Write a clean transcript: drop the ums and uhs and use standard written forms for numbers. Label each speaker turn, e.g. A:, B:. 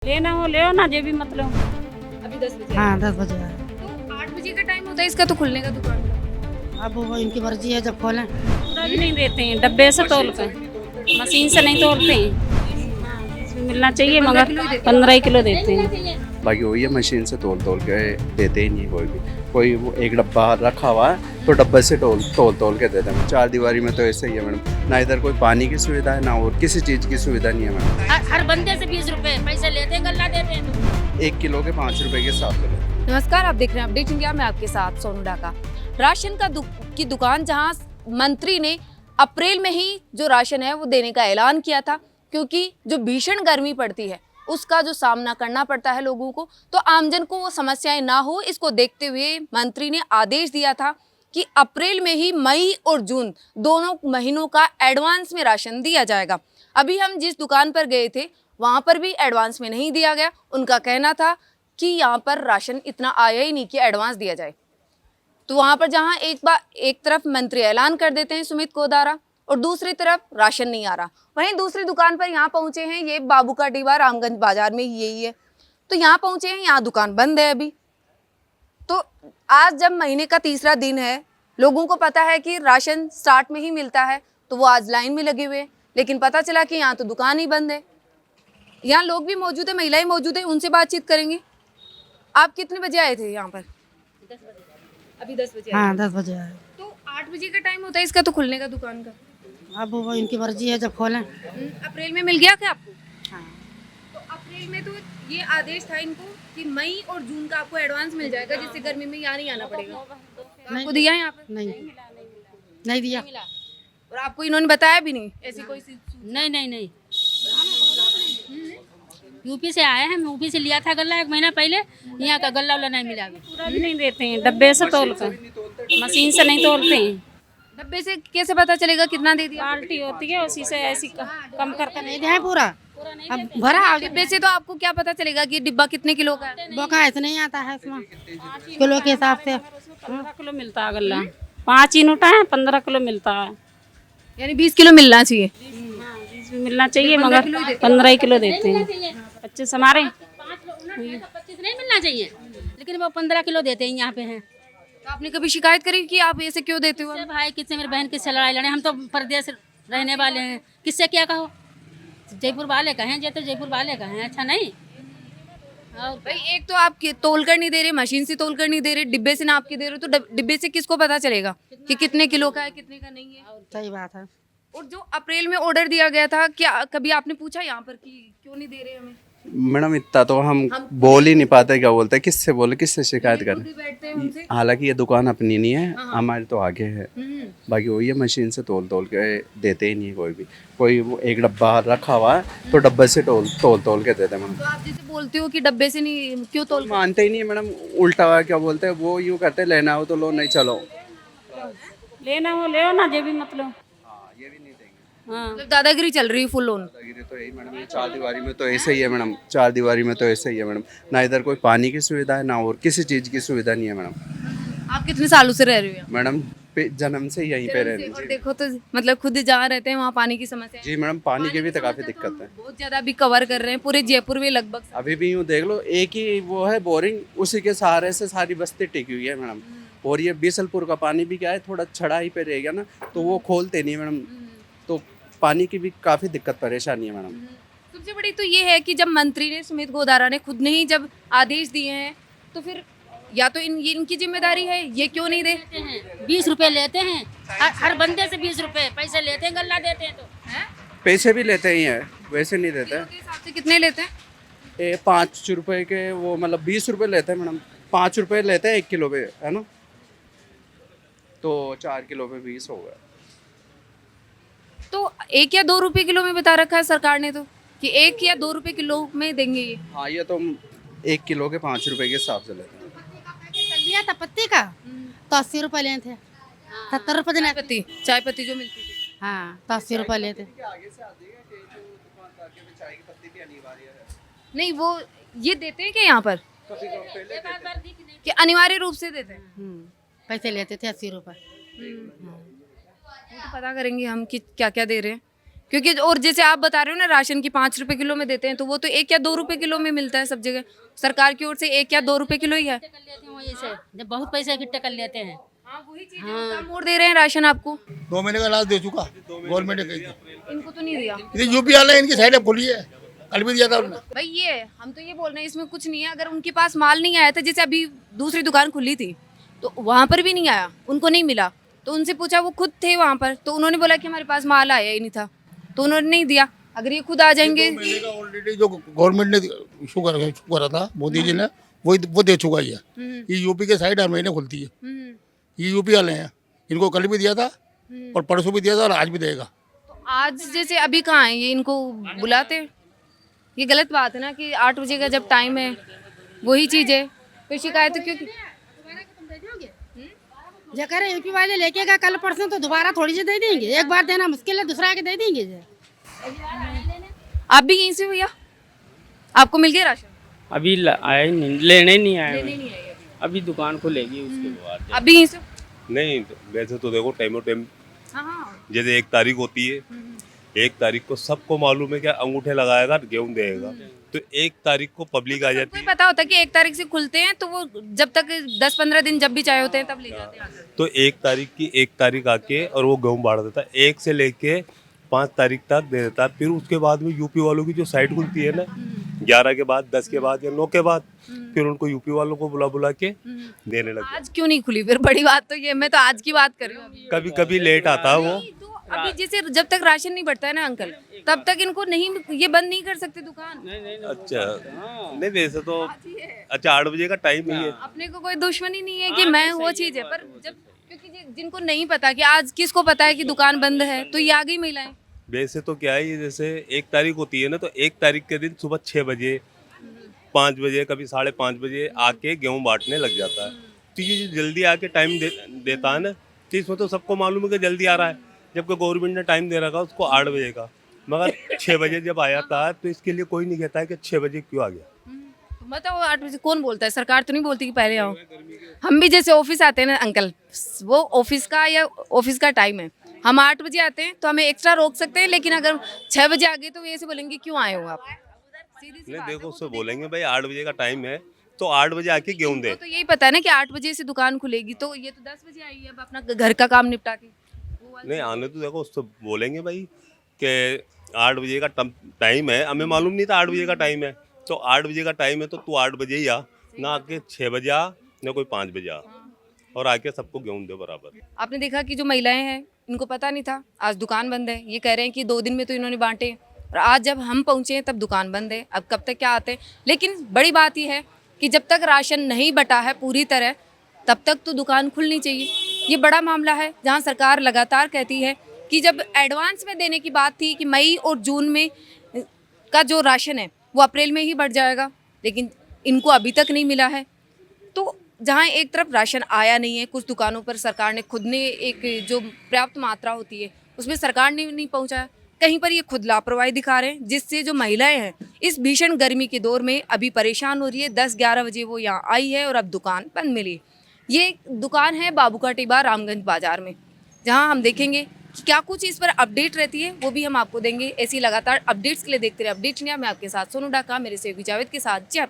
A: लेना हो ले ना, जो भी मतलब।
B: अभी 10 बजे
C: हाँ 10 बजे है।
B: तो 8 बजे का टाइम होता है इसका तो खुलने का दुकान का।
C: अब वो इनकी मर्जी है जब खोलें।
A: पूरा भी नहीं देते हैं, डब्बे से तोल कर, मशीन से नहीं तोलते हैं। इसमें मिलना चाहिए मगर 15 किलो देते हैं।
D: बाकी वही है, मशीन से तोल तोल के देते ही नहीं कोई भी। कोई वो एक डब्बा रखा हुआ है तो डब्बे से तोल के देते हैं। चार दीवारी में तो ऐसे ही है मैडम, ना इधर कोई पानी की सुविधा है ना और किसी चीज़ की सुविधा नहीं है मैडम।
E: हर बंदे से 20 रुपए पैसे लेते हैं, गल्ला देते हैं तो।
D: 1 किलो के 5 रुपए के हिसाब से।
B: नमस्कार, आप देख रहे हैं अपडेट इंडिया में आपके साथ सोनू डाका। राशन की दुकान जहां मंत्री ने अप्रैल में ही जो राशन है वो देने का ऐलान किया था, क्योंकि जो भीषण गर्मी पड़ती है उसका जो सामना करना पड़ता है लोगों को, तो आमजन को वो समस्याएं ना हो, इसको देखते हुए मंत्री ने आदेश दिया था कि अप्रैल में ही मई और जून दोनों महीनों का एडवांस में राशन दिया जाएगा। अभी हम जिस दुकान पर गए थे वहाँ पर भी एडवांस में नहीं दिया गया। उनका कहना था कि यहाँ पर राशन इतना आया ही नहीं कि एडवांस दिया जाए। तो वहाँ पर जहाँ एक तरफ मंत्री ऐलान कर देते हैं सुमित कोदारा और दूसरी तरफ राशन नहीं आ रहा, वहीं दूसरी दुकान पर यहाँ पहुँचे हैं, ये बाबू का डीबा रामगंज बाजार में यही है। तो यहाँ पहुँचे हैं, यहाँ दुकान बंद है अभी। तो आज जब महीने का तीसरा दिन है, लोगों को पता है कि राशन स्टार्ट में ही मिलता है, तो वो आज लाइन में लगे हुए हैं, लेकिन पता चला कि यहाँ तो दुकान ही बंद है। यहाँ लोग भी मौजूद है, महिलाएं मौजूद है, उनसे बातचीत करेंगे। आप कितने बजे आए थे यहाँ पर? 10 बजे। अभी 10 बजे
C: हाँ 10 बजे है।
B: तो 8 बजे का टाइम होता है इसका तो खुलने का दुकान का।
C: अब वो इनकी मर्जी है जब खोलें।
B: अप्रैल में मिल गया क्या आपको? हाँ। तो अप्रैल में तो ये आदेश था इनको कि मई और जून का आपको एडवांस मिल जाएगा, जिससे गर्मी में यहाँ नहीं आना पड़ेगा। तो आपको दिया यहाँ पर?
C: नहीं दिया।
B: और आपको इन्होंने बताया भी नहीं ऐसी कोई चीज?
E: नहीं यूपी से आए हैं, यूपी से लिया था गल्ला 1 महीना पहले, यहाँ का गल्ला वाला नहीं मिला अभी।
A: पूरा भी नहीं देते हैं, डब्बे से तोल कर, मशीन से नहीं तोलते हैं।
B: डब्बे से कैसे पता चलेगा कितना दे दिया?
A: बाल्टी होती है उसी से ऐसी कम करके
C: नहीं दिया है पूरा। अब भरा आगे
B: डिब्बे से तो आपको क्या पता चलेगा कि डिब्बा कितने किलो का है?
C: बोका ऐसे नहीं आता है इसमें किलो के हिसाब से।
A: 15 किलो मिलता है गल्ला। 5 यूनिट है, 15 किलो मिलता है।
B: यानी 20 किलो मिलना चाहिए।
A: बीस भी मिलना चाहिए मगर 15 किलो देते हैं। 25 हमारे
E: 25 नहीं मिलना चाहिए, लेकिन वो 15 किलो देते हैं यहाँ पे हैं।
B: तो आपने कभी शिकायत करी कि आप ऐसे क्यों देते हो?
E: किससे भाई, किससे मेरी बहन, किससे लड़ाई लड़े? हम तो परदेश रहने वाले हैं, किससे क्या कहो? जयपुर वाले का हैं, तो जयपुर वाले का हैं, अच्छा नहीं। और
B: भाई एक तो आप तोल कर नहीं दे रहे, मशीन से तोल कर नहीं दे रहे, डिब्बे से नाप के दे रहे हो, तो डिब्बे से किसको पता चलेगा कि कितने किलो का है कितने का नहीं है?
C: सही बात है।
B: और जो अप्रैल में ऑर्डर दिया गया था, क्या कभी आपने पूछा यहाँ पर कि क्यों नहीं दे रहे हमें?
D: मैडम इतना तो हम बोल ही नहीं पाते, क्या बोलते हैं, किससे बोले, किससे शिकायत
B: खुद ही
D: करें।
B: बैठते हैं उनसे।
D: हालांकि ये दुकान अपनी नहीं है, हमारे तो आगे है। बाकी वही है, मशीन से तोल के देते ही नहीं कोई भी। कोई वो एक डब्बा रखा हुआ है तो डब्बे से तोल के देते हैं मैडम।
B: तो आप जैसे बोलते हो कि डब्बे से नहीं, क्यों तोल?
D: मानते ही नहीं है मैडम, उल्टा हुआ क्या बोलते हैं, वो यूँ करते हैं, लेना हो तो लो, नहीं चलो।
A: लेना हो ले ना, जो भी मतलब। हाँ,
B: मतलब दादागिरी चल रही है फुल ऑन।
D: दादागिरी तो यही मैडम, ये चार दीवारी में तो ऐसे ही है मैडम। चार दीवारी में तो ऐसे ही है मैडम, ना इधर कोई पानी की सुविधा है ना और किसी चीज़ की सुविधा नहीं है मैडम।
B: आप कितने सालों से रह रहे हो यहाँ?
D: मैडम जन्म से यहीं पे रह रहे
B: और
D: हैं।
B: देखो तो मतलब खुद जहाँ रहते हैं वहाँ पानी की समस्या है।
D: जी मैडम, पानी की भी तो काफ़ी दिक्कत है।
B: बहुत ज्यादा अभी कवर कर रहे हैं पूरे जयपुर में लगभग।
D: अभी भी यूँ देख लो, एक ही वो है बोरिंग, उसी के सहारे से सारी बस्ती टिकी हुई है मैडम। और ये बीसलपुर का पानी भी क्या है, थोड़ा चढ़ाई पे रह गया ना, तो वो खोलते नहीं मैडम, तो पानी की भी काफ़ी दिक्कत परेशानी है मैडम।
B: सबसे बड़ी तो ये है कि जब मंत्री ने सुमित गोदारा ने खुद ने ही जब आदेश दिए हैं, तो फिर या तो ये इनकी जिम्मेदारी है, ये क्यों नहीं दे?
E: 20 रुपए लेते हैं, हर बंदे से 20 रुपए पैसे लेते हैं, गल्ला देते हैं तो।
D: पैसे भी लेते ही हैं, वैसे नहीं देते।
B: किलो के हिसाब से कितने लेते हैं?
D: ये 5 रुपए के वो मतलब 20 रुपए लेते हैं मैडम। 5 रुपए लेते हैं 1 किलो पे, है ना, तो 4 किलो पे 20 हो गया।
B: तो 1 या 2 रुपए किलो में बता रखा है सरकार ने तो कि 1 या 2 रुपए किलो में देंगे ये।
D: हाँ, ये तो 1 किलो के 5 रुपए के हिसाब से लेते हैं।
C: लिया था पत्ती का तो 80 रुपए लिए थे। 70 रुपए देना।
B: चाय पत्ती जो मिलती थी।
C: हाँ तो 80 रुपए लेते।
B: नहीं वो ये देते हैं क्या यहाँ पर कि अनिवार्य रूप से देते हैं?
C: पैसे लेते थे 80 रुपए।
B: वो तो पता करेंगे हम कि क्या क्या दे रहे हैं, क्योंकि और जैसे आप बता रहे हो ना राशन की 5 रुपए किलो में देते हैं, तो वो तो 1 या 2 रुपए किलो में मिलता है सब जगह। सरकार की ओर से 1 या 2 रुपए किलो ही है।
E: कर लेते हैं वहीं से, जब बहुत पैसे इकट्ठे कर लेते हैं।
B: हाँ वही चीज है, कम और दे रहे हैं राशन आपको।
F: 2 महीने का लास्ट दे चुका गवर्नमेंट ने, कही थी।
B: इनको तो नहीं दिया
F: ये यूपी वाले इनकी साइड खुली है, कल भी दिया था उन्होंने।
B: भाई। ये हम तो ये बोल रहे हैं इसमें कुछ नहीं है। अगर उनके पास माल नहीं आया था, जैसे अभी दूसरी दुकान खुली थी तो वहां पर भी नहीं आया, उनको नहीं मिला, तो उनसे पूछा, वो खुद थे वहां पर, तो उन्होंने बोला कि हमारे पास माल आया ही नहीं था, तो उन्होंने नहीं दिया। अगर ये खुद आ जाएंगे,
F: 2 महीने का ऑलरेडी जो गवर्नमेंट ने इशू करा था मोदी जी ने, वो दे चुका ही है। ये यूपी के साइड हर महीने खुलती है। ये यूपी वाले हैं, इनको कल भी दिया था और परसों भी दिया था और आज भी देगा।
B: तो आज जैसे अभी कहाँ है ये, इनको बुलाते? ये गलत बात है ना कि 8 बजे का जब टाइम है, वही चीज़ है। फिर शिकायत क्यों?
C: जो कह रहे यूपी वाले लेके गए कल परसों, तो दोबारा थोड़ी सी दे देंगे। एक बार देना मुश्किल है, दूसरा के दे देंगे।
B: आप भी यहीं से हो भैया? आपको मिल गया राशन?
G: अभी आया ही नहीं, लेने नहीं आए
B: लेने
G: हुए।
B: नहीं आए।
G: अभी दुकान खुलेगी उसके बाद।
B: आप भी यहीं से हो?
H: नहीं, वैसे तो देखो टाइम टाइम
B: हाँ हाँ।
H: जैसे 1 तारीख होती है, 1 तारीख को सबको मालूम है क्या अंगूठे लगाएगा गेहूं देगा, तो 1 तारीख को पब्लिक आ जाती
B: कोई
H: है।
B: पता होता है कि 1 तारीख से खुलते हैं, तो वो जब तक 10-15 दिन जब भी चाहे होते हैं तब ले जाते हैं।
H: तो 1 तारीख आके और वो गेहूं बांट देता है, 1 से लेके 5 तारीख तक दे देता है। फिर उसके बाद में यूपी वालों की जो साइट खुलती है ना, 11 के बाद, 10 के बाद या 9 के बाद, फिर उनको यूपी वालों को बुला बुला के देने लगे।
B: आज क्यों नहीं खुली? फिर बड़ी बात तो ये, मैं तो आज की बात कर रही हूँ।
H: कभी कभी लेट आता है वो।
B: तो अभी जैसे जब तक राशन नहीं बढ़ता है ना अंकल, तब तक इनको नहीं, ये बंद नहीं कर सकते दुकान।
H: अच्छा, नहीं वैसे तो अच्छा 8 बजे का टाइम ही है।
B: अपने को कोई दुश्मनी नहीं है कि मैं वो चीज है, पर जब क्योंकि जिनको नहीं पता कि आज किसको पता है कि दुकान बंद है, तो ये आ गई महिलाएं।
H: वैसे तो क्या है, ये जैसे 1 तारीख होती है ना, तो 1 तारीख के दिन सुबह 6 बजे, 5 बजे, कभी 5:30 बजे आके गेहूं बांटने लग जाता है। तो ये जो जल्दी आके टाइम देता है ना, तो इसमें तो सबको मालूम है कि जल्दी आ रहा है, जबकि गवर्नमेंट ने टाइम दे रखा है उसको 8 बजे का, मगर 6 बजे जब आया था, तो इसके लिए कोई नहीं कहता है कि 6 बजे क्यों आ गया।
B: बताओ 8 बजे कौन बोलता है? सरकार तो नहीं बोलती कि पहले आओ। हम भी जैसे ऑफिस आते हैं ना अंकल, वो ऑफिस का या ऑफिस का टाइम है, हम 8 बजे आते हैं तो हमें एक्स्ट्रा रोक सकते हैं, लेकिन अगर 6 बजे आ गए तो ये ऐसे बोलेंगे क्यों आए हो आप? सीधी सी
H: नहीं
B: बात है,
H: देखो,
B: वो
H: उससे
B: तो
H: बोलेंगे भाई 8 बजे का टाइम है, तो 8 बजे आके गेहूं दे।
B: तो यही पता है ना कि 8 बजे से दुकान खुलेगी, तो ये तो 10 बजे आई है अब अपना घर का काम निपटा के।
H: नहीं आने तो देखो, उससे बोलेंगे भाई कि 8 बजे का टाइम है, हमें मालूम नहीं था 8 बजे का टाइम है, तो 8 बजे का टाइम है तो तू 8 बजे ही आ, ना आके 6 बजे आ, ना कोई 5 बजे आ, और आके सबको गेहूं दे बराबर।
B: आपने देखा कि जो महिलाएं हैं इनको पता नहीं था आज दुकान बंद है। ये कह रहे हैं कि 2 दिन में तो इन्होंने बांटे, और आज जब हम पहुंचे हैं तब दुकान बंद है। अब कब तक क्या आते हैं, लेकिन बड़ी बात यह है कि जब तक राशन नहीं बटा है पूरी तरह, तब तक तो दुकान खुलनी चाहिए। ये बड़ा मामला है जहां सरकार लगातार कहती है कि जब एडवांस में देने की बात थी कि मई और जून में का जो राशन है वो अप्रैल में ही बढ़ जाएगा, लेकिन इनको अभी तक नहीं मिला है। तो जहाँ एक तरफ राशन आया नहीं है, कुछ दुकानों पर सरकार ने खुद ने एक जो पर्याप्त मात्रा होती है उसमें सरकार ने नहीं पहुँचाया, कहीं पर ये खुद लापरवाही दिखा रहे हैं, जिससे जो महिलाएं हैं इस भीषण गर्मी के दौर में अभी परेशान हो रही है। 10-11 बजे वो यहाँ आई है और अब दुकान बंद मिली। ये दुकान है बाबू का टिब्बा रामगंज बाजार में, जहाँ हम देखेंगे कि क्या कुछ इस पर अपडेट रहती है, वो भी हम आपको देंगे। ऐसी लगातार अपडेट्स के लिए देखते रहे अपडेट इंडिया। मैं आपके साथ सोनू डाका, मेरे सहयोगी जावेद के साथ जयपुर।